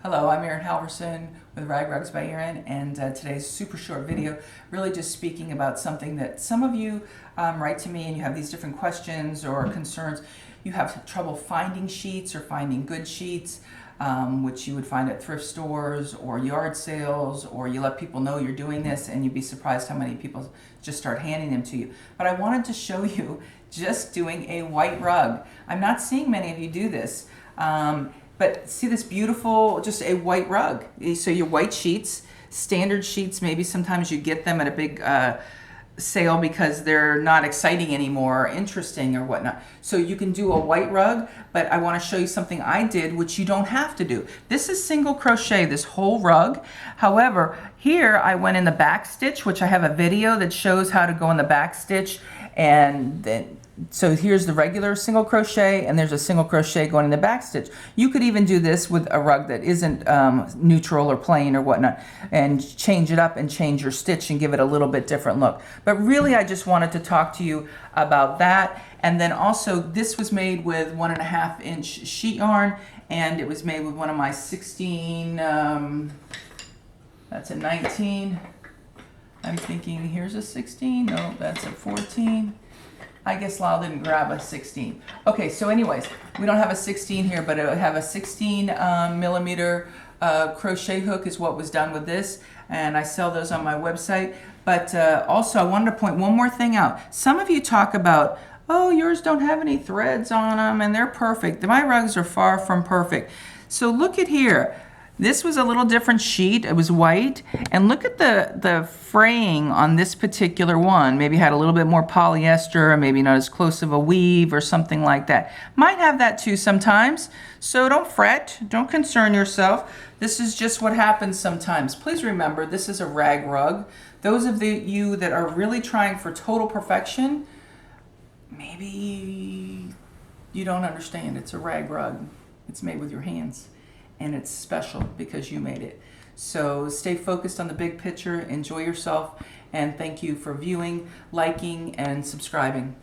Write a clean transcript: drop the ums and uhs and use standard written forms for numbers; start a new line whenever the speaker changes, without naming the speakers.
Hello, I'm Erin Halvorsen with Rag Rugs by Erin, and today's super short video really just speaking about something that some of you write to me and you have these different questions or concerns. You have trouble finding sheets or finding good sheets, which you would find at thrift stores or yard sales, or you let people know you're doing this and you'd be surprised how many people just start handing them to you. But I wanted to show you just doing a white rug. I'm not seeing many of you do this. But see this beautiful, just a white rug. So your white sheets, standard sheets, maybe sometimes you get them at a big sale because they're not exciting anymore or interesting or whatnot. So you can do a white rug, but I want to show you something I did which you don't have to do. This is single crochet, this whole rug. However, here I went in the back stitch, which I have a video that shows how to go in the back stitch, and then so here's the regular single crochet, and there's a single crochet going in the back stitch. You could even do this with a rug that isn't neutral or plain or whatnot, and change it up and change your stitch and give it a little bit different look. But really I just wanted to talk to you about that. And then also this was made with 1.5 inch sheet yarn, and it was made with one of my 16, that's a 19. I'm thinking here's a 16, no, that's a 14. I guess Lyle didn't grab a 16. Okay, so anyways, we don't have a 16 here, but I have a 16 millimeter crochet hook is what was done with this, and I sell those on my website. But also I wanted to point one more thing out. Some of you talk about, oh, yours don't have any threads on them and they're perfect. My rugs are far from perfect. So look at here. This was a little different sheet. It was white. And look at the fraying on this particular one. Maybe had a little bit more polyester, or maybe not as close of a weave or something like that. Might have that too sometimes. So don't fret. Don't concern yourself. This is just what happens sometimes. Please remember, this is a rag rug. Those of you that are really trying for total perfection, maybe you don't understand. It's a rag rug. It's made with your hands. And it's special because you made it. So stay focused on the big picture, enjoy yourself, and thank you for viewing, liking, and subscribing.